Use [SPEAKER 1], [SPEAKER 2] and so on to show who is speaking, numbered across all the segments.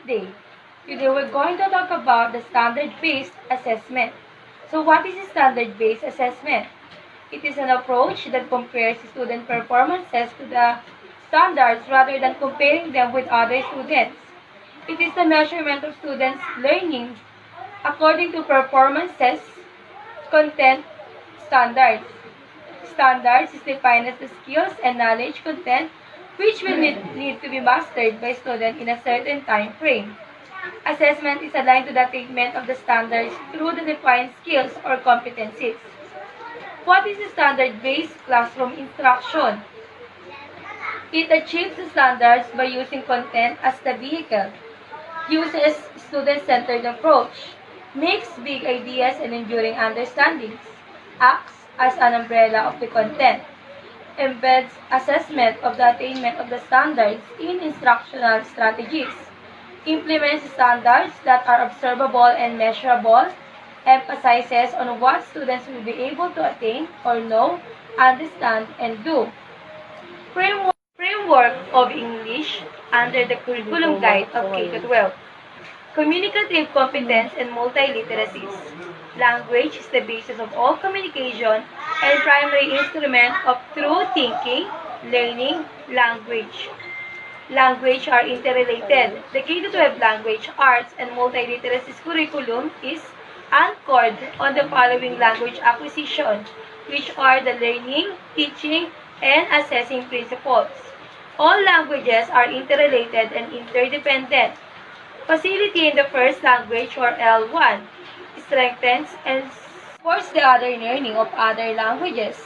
[SPEAKER 1] Good day. Today we're going to talk about the standard-based assessment. So what is standard-based assessment? It is an approach that compares student performances to the standards rather than comparing them with other students. It is the measurement of students' learning according to performances, content, standards. Standards is defined as the skills and knowledge content which will need to be mastered by students in a certain time frame. Assessment is aligned to the attainment of the standards through the defined skills or competencies. What is standard-based classroom instruction? It achieves the standards by using content as the vehicle, uses student-centered approach, makes big ideas and enduring understandings, acts as an umbrella of the content, embeds assessment of the attainment of the standards in instructional strategies, implements standards that are observable and measurable, emphasizes on what students will be able to attain or know, understand, and do. Framework of English under the Curriculum Guide of K-12. Communicative competence and multiliteracies. Language is the basis of all communication and primary instrument of true thinking, learning, language. Language are interrelated. The K-12 language, arts, and multiliteracies curriculum is anchored on the following language acquisition, which are the learning, teaching, and assessing principles. All languages are interrelated and interdependent. Facility in the first language, or L1, strengthens and supports the other learning of other languages,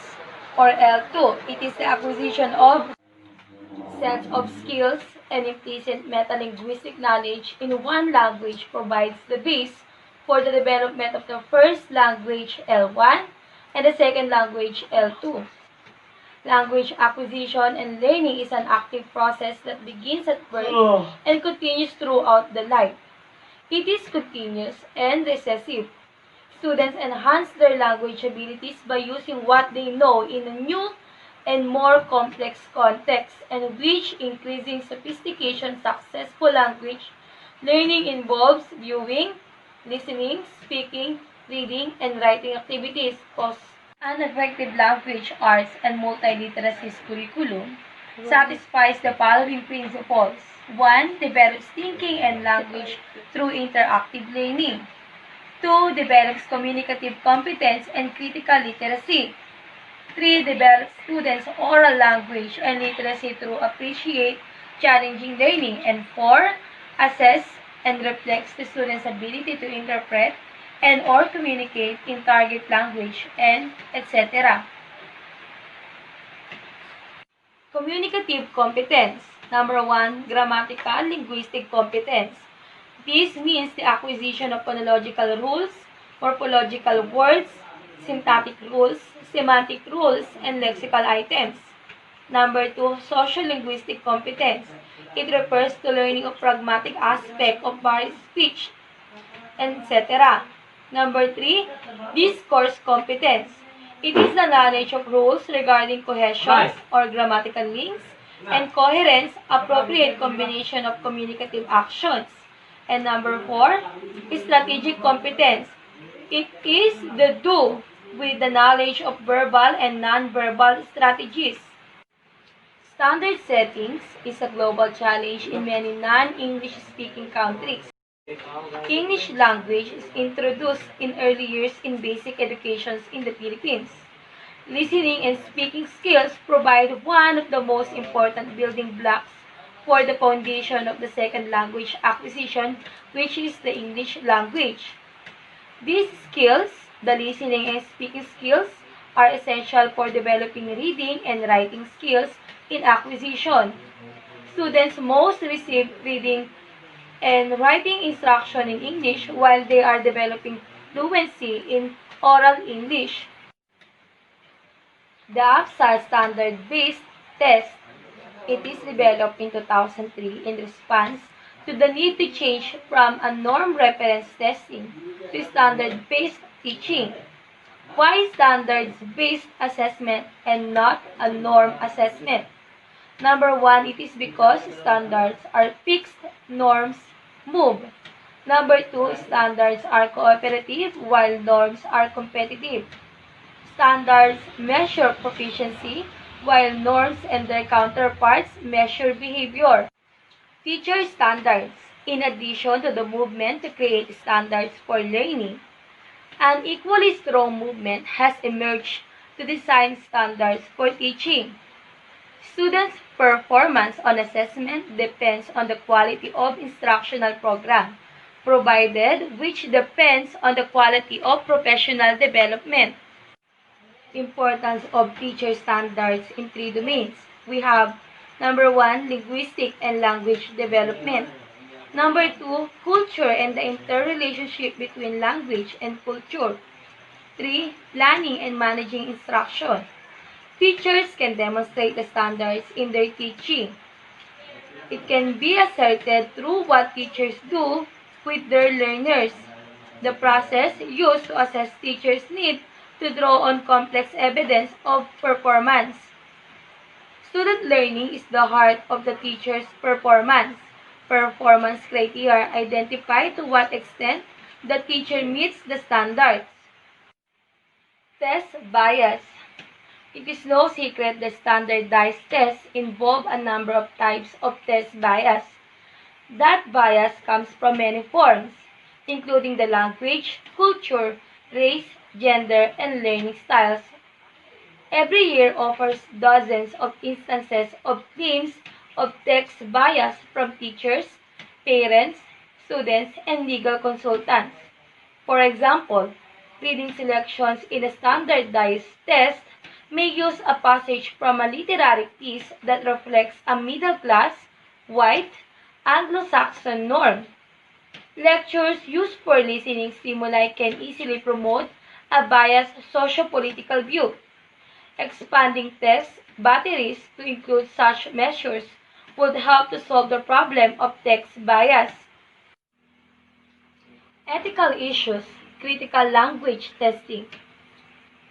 [SPEAKER 1] or L2. It is the acquisition of sense of skills and implicit metalinguistic knowledge in one language provides the base for the development of the first language, L1, and the second language, L2. Language acquisition and learning is an active process that begins at birth and continues throughout the life. It is continuous and recessive. Students enhance their language abilities by using what they know in a new and more complex context, and which increasing sophistication successful language learning involves viewing, listening, speaking, reading, and writing activities. An effective language arts and multiliteracies curriculum satisfies the following principles. 1. Develops thinking and language through interactive learning. 2. Develops communicative competence and critical literacy. 3. Develops students' oral language and literacy through appreciate challenging learning. And 4. Assess and reflects the students' ability to interpret and or communicate in target language, and etc. Communicative competence. Number 1, grammatical linguistic competence. This means the acquisition of phonological rules, morphological words, syntactic rules, semantic rules, and lexical items. Number 2, social-linguistic competence. It refers to learning of pragmatic aspect of various speech, etc. Number 3, discourse competence. It is the knowledge of rules regarding cohesion or grammatical links and coherence, appropriate combination of communicative actions. And number 4, strategic competence. It is the do with the knowledge of verbal and non-verbal strategies. Standard settings is a global challenge in many non-English speaking countries. English language is introduced in early years in basic educations in the Philippines. Listening and speaking skills provide one of the most important building blocks for the foundation of the second language acquisition, which is the English language. These skills, the listening and speaking skills, are essential for developing reading and writing skills in acquisition. Students most receive reading and writing instruction in English while they are developing fluency in oral English. The APSAR standard-based test, it is developed in 2003 in response to the need to change from a norm reference testing to standard-based teaching. Why standards-based assessment and not a norm assessment? Number 1, it is because standards are fixed norms Move. Number 2, standards are cooperative while norms are competitive. Standards measure proficiency, while norms and their counterparts measure behavior. Teacher standards. In addition to the movement to create standards for learning, an equally strong movement has emerged to design standards for teaching. Students' performance on assessment depends on the quality of instructional program provided, which depends on the quality of professional development. Importance of teacher standards in three domains. We have number 1, linguistic and language development. Number 2, culture and the interrelationship between language and culture. 3, planning and managing instruction. Teachers can demonstrate the standards in their teaching. It can be asserted through what teachers do with their learners. The process used to assess teachers' need to draw on complex evidence of performance. Student learning is the heart of the teacher's performance. Performance criteria identify to what extent the teacher meets the standards. Test bias. It is no secret that standardized tests involve a number of types of test bias. That bias comes from many forms, including the language, culture, race, gender, and learning styles. Every year offers dozens of instances of claims of text bias from teachers, parents, students, and legal consultants. For example, reading selections in a standardized test may use a passage from a literary piece that reflects a middle-class, white, Anglo-Saxon norm. Lectures used for listening stimuli can easily promote a biased socio-political view. Expanding test batteries to include such measures would help to solve the problem of text bias. Ethical issues, critical language testing.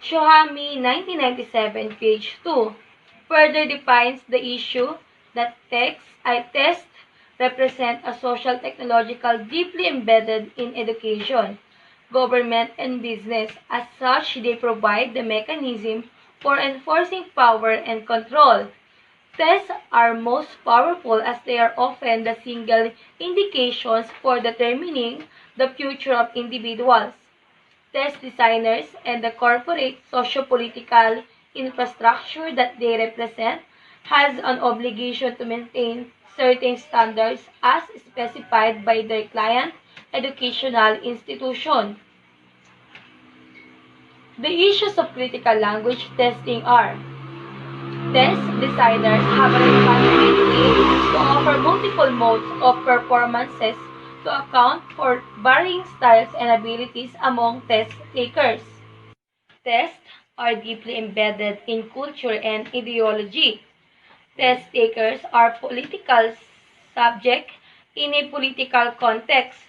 [SPEAKER 1] Shohami 1997, page 2, further defines the issue that tests represent a social technological deeply embedded in education, government, and business. As such, they provide the mechanism for enforcing power and control. Tests are most powerful as they are often the single indications for determining the future of individuals. Test designers and the corporate socio-political infrastructure that they represent has an obligation to maintain certain standards as specified by their client educational institution. The issues of critical language testing are: test designers have a responsibility to offer multiple modes of performances to account for varying styles and abilities among test takers. Tests are deeply embedded in culture and ideology. Test takers are political subjects in a political context.